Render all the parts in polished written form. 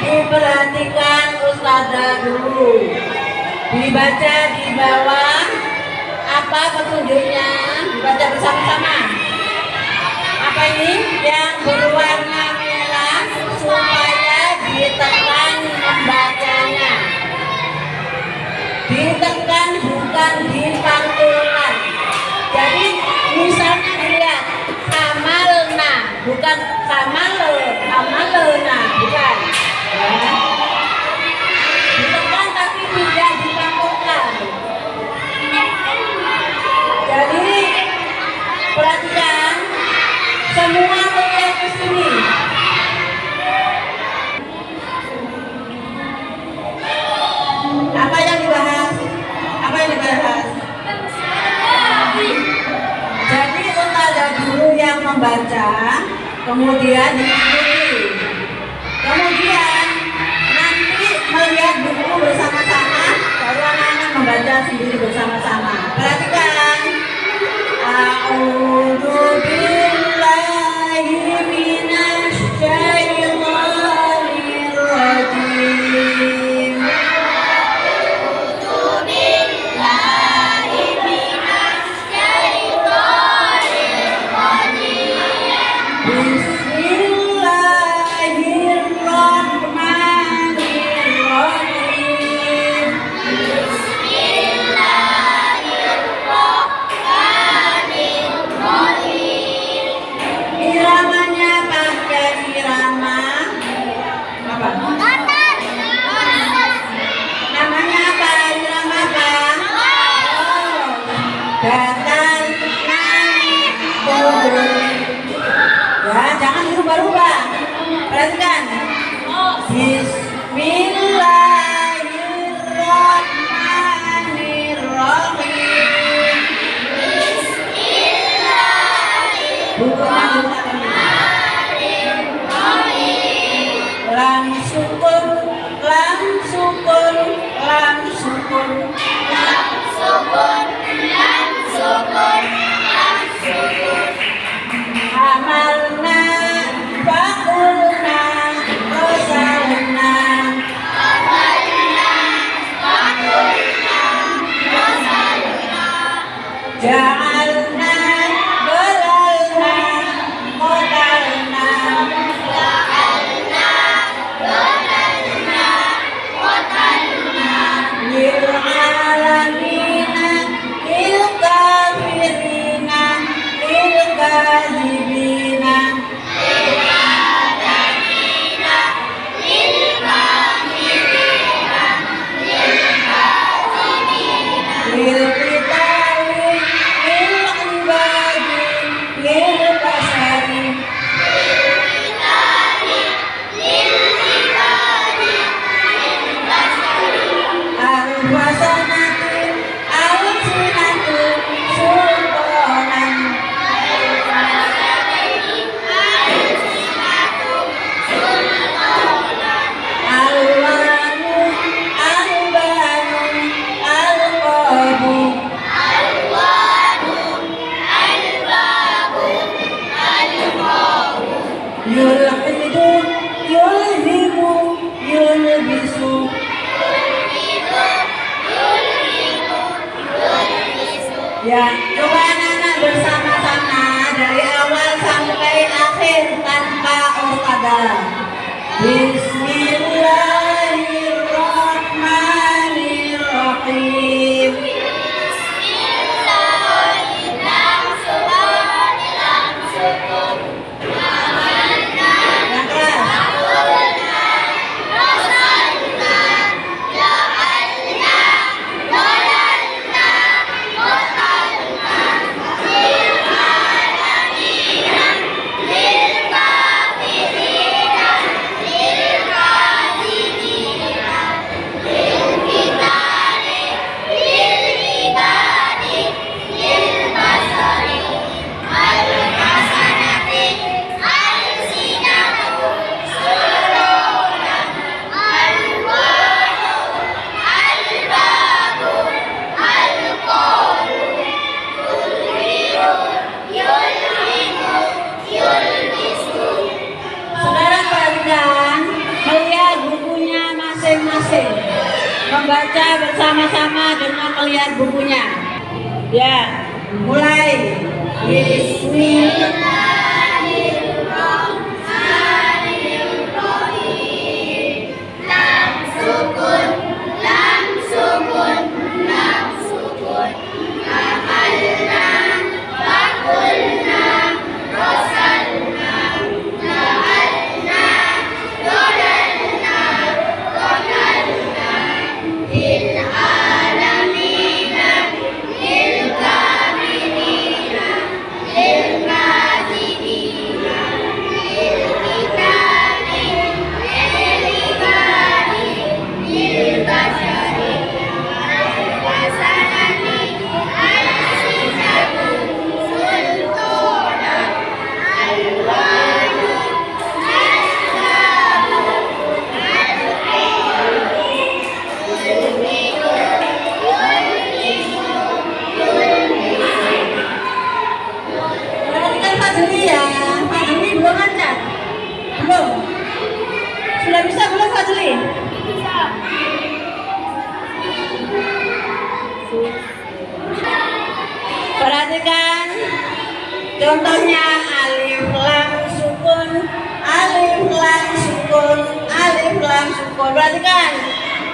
Diperhatikan Ustazah dulu. Dibaca di bawah apa petunjuknya? Dibaca bersama-sama. Apa ini? Yang berwarna merah supaya ditekan membacanya. Ditekan bukan dipantulkan. Jadi misalnya dilihat kamalna bukan kamalena bukan. Ditekan tapi tidak dipantulkan. Jadi perhatikan semua melihat ke sini. Apa yang dibahas? Jadi Ustazah dulu yang membaca, kemudian diikuti. Kemudian nanti melihat buku bersama-sama, baru anak-anak membaca sendiri bersama-sama. Perhatikan. A'udzu billahi minasy syaithanir rajim. Jangan dirubah-rubah. Perhatikan. Bismillahirrahmanirrahim. Bismillahirrahmanirrahim. Lam sukun, lam sukun, lam sukun, lam sukun, lam sukun, lam sukun. Amalna, fakulna, rosalna. Amalna, fakulna, rosalna. Ja'alna, dolalna, kotalna. Ja'alna, dolalna, kotalna. Lil alamina, lil kafirina, lil kazibina. Lil qitali, lil ibadi, lil basari. Al-wasanatin, al-sinatun, sultanan. Al-wanu, al-banu, al-qabu. Yulhidu, yulhimu, yulbisu. Ya, coba anak-anak bersama-sama dari awal sampai akhir tanpa ustazah. Bismillahirrahmanirrahim. Yang keras. membaca bersama-sama dengan melihat bukunya. Ya, mulai. Bismillahirrahmanirrahim. Lam sukun, lam sukun, lam sukun. Amalna, fakulna, rosalna, ja'alna, dolalna, dolalna. Lil alamina, lil kafirina, lil kafirina, lil kitabi, lil ibadi, lil bashari, al wasanani, al sijatu, sultana, al wanu, al kabu, al Perhatikan Fadli ya. Fadli belum lancar? Belum? Sudah bisa belum Fadli? Bisa. Perhatikan contohnya alif lam sukun, alif lam sukun, alif lam sukun. Perhatikan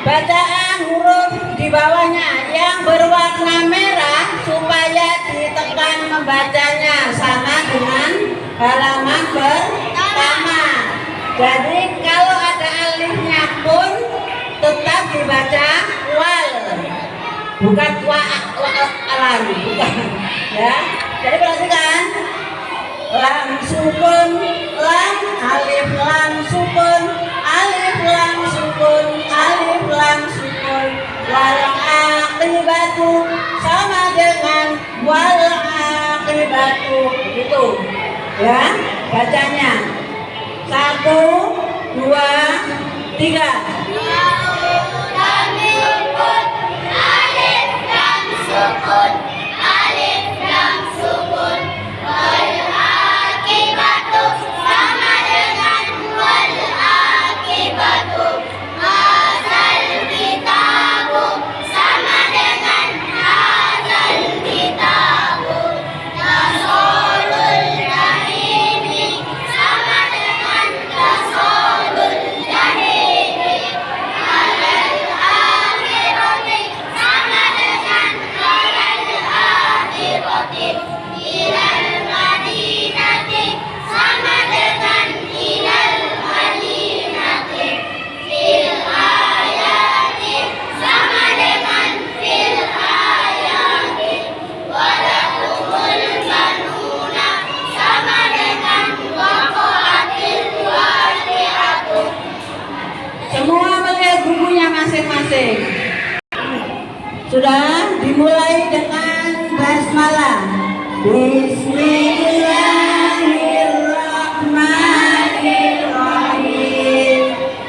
bacaan huruf di bawahnya yang berwarna merah supaya ditekan membacanya sama dengan halaman pertama. Jadi kalau ada alifnya pun tetap dibaca wal, bukan alam, bukan. Ya, jadi perhatikan lam sukun, lam, alif lam sukun, alif lam sukun, alif lam sukun, wal akibatu sama dengan wal akibatu, begitu ya bacanya. 1, 2, 3. Alif lam sukun, alif lam sukun, wal akibatu sama dengan wal akibatu. Hazal kitabu sama dengan hazal kitabu. Rasulul jahimi sama dengan rasulul jahimi. Alal akhirati sama dengan alal akhirati. Ilal madinati sama dengan ilal madinati. Fil ayati sama dengan fil ayati. Walakumul banuna sama dengan waqa'atil waqi'atu. Semua melihat bukunya masing-masing. Sudah dimulai dengan basmalah. Bismillahirrahmanirrahim.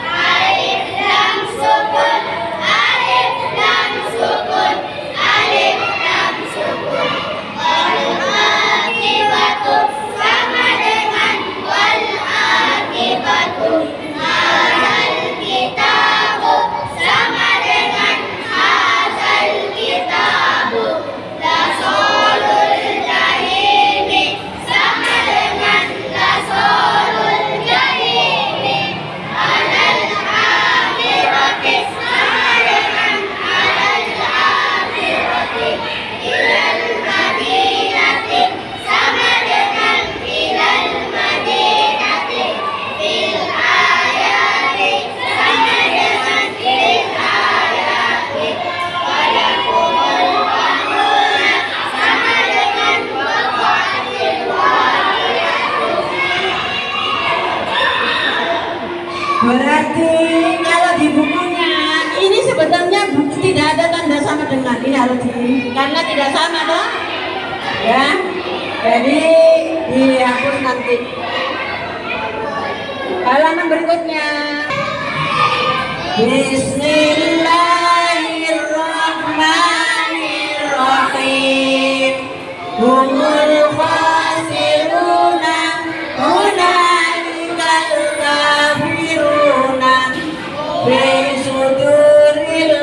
Alif lam sukun, alif lam sukun, alif lam sukun. Wal akibatu sama dengan wal akibatu. Hazal kitabu sama dengan hazal kitabu. Rasulul jahimi sama dengan rasulul jahimi. Alal akhirati sama dengan alal akhirati. Ilal madinati sama dengan ilal madinati. Fil ayati sama dengan fil ayati. Walakumul banuna sama dengan waqa'atil waqi'atu. Berarti kalau di bukunya ini sebenarnya tidak ada tanda sama dengan ini, harus karena tidak sama toh ya, jadi dihapus nanti. Halaman berikutnya. Bismillahirrahmanirrahim. Humul khasiruna hunalikal kafiruna fi suduril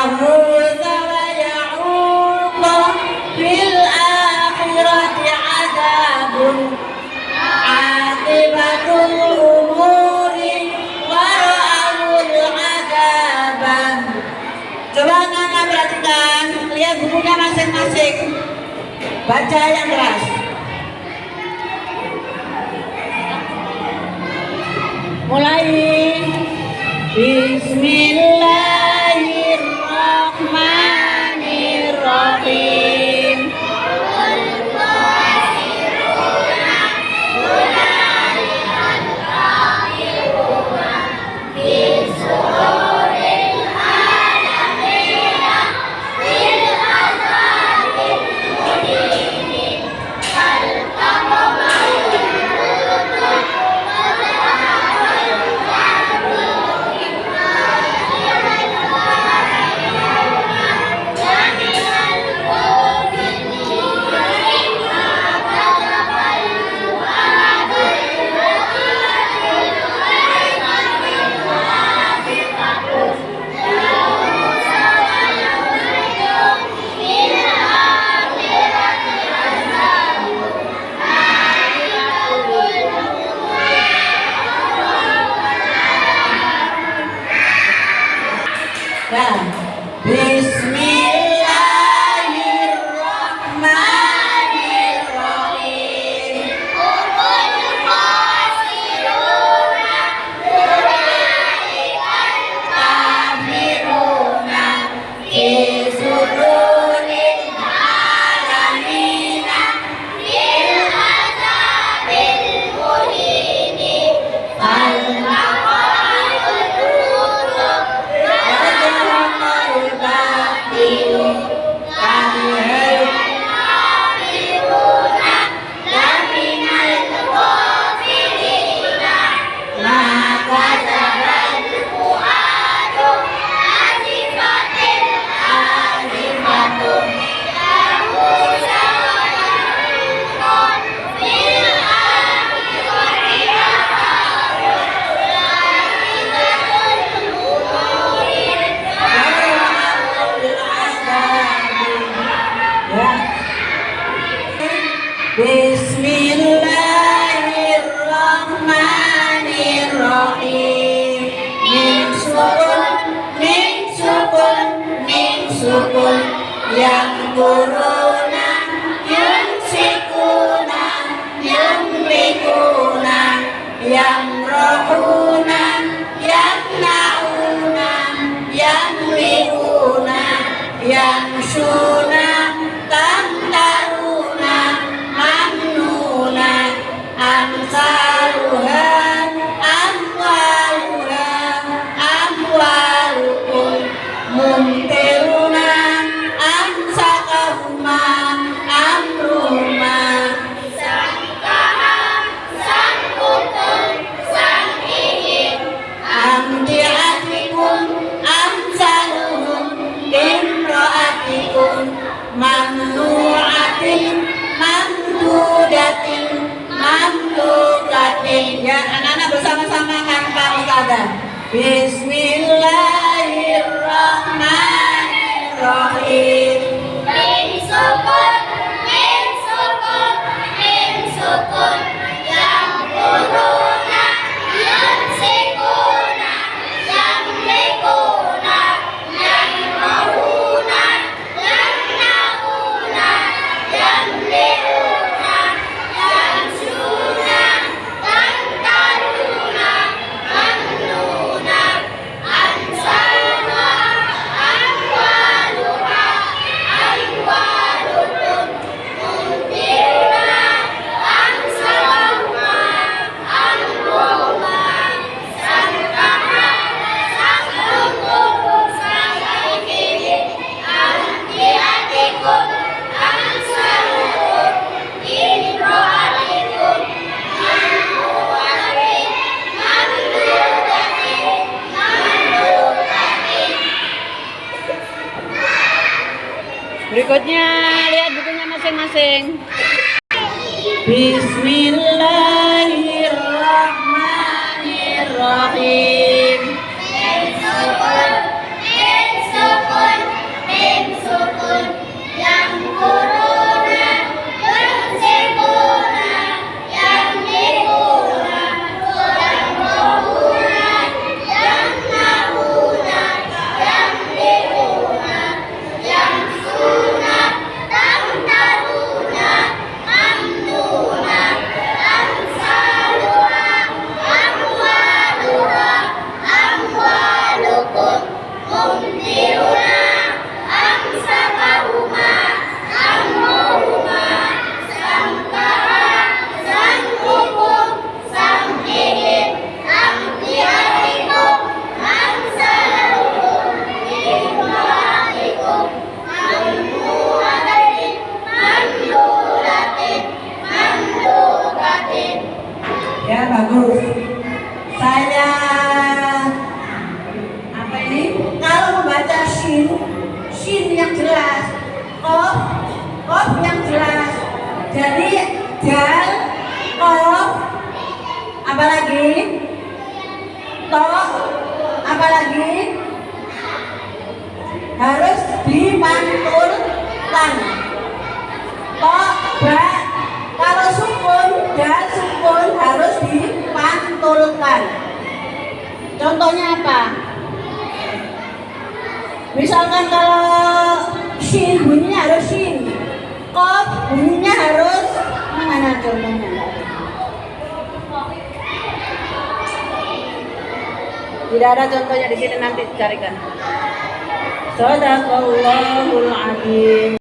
يغوث ويعوق في الآخرة عذاب عاقبة الأمور ورأوا العذاب. Coba anak-anak perhatikan, lihat bukunya masing-masing, baca yang keras. Mulai. Bismillahirrahmanirrahim. Bismillahirrahmanirrahim. Kafiruna fi suduril alamina fil azabil muhini fal Bismillahirrahmanirrahim. Min sukun yang kuruna yumsikuna yumlikuna yang rohuna yang nauna yang liuna yang suna tamtaruna mamnuna amsaluha amwalukum mumtiruna amsakahuma amruhuma amtiatikum amsaluhum imroatikum mamnuatin mamdudatin mamlukatin. Ya anak-anak bersama-sama kata ustazah. Bismillahirrahmanirrahim. Min sukun yang kuruna yumsikuna yamlikuna yang rohuna yang nauna yang liuna yang suna tamtaruna mamnuna ansarha amwaluha amwalukum mumtiruna amsalahuma amruhuma sangkaha sangkukum sangkihim amtiatikum amsalukum imro'atikum mamnuatin mamlukatin mamlukatin. Berikutnya lihat bukunya masing-masing. Bismillahirrahmanirrahim. Min sukun Jadi dal, kof, apa lagi? To, apa lagi? Harus dimantulkan. To, ba, kalau sukun, dal sukun harus dipantulkan. Contohnya apa? Misalkan kalau shin bunyinya harus shin, kof bunyinya harus mana contohnya? Tidak ada contohnya di sini, nanti carikan. Shadaqallahul adzim.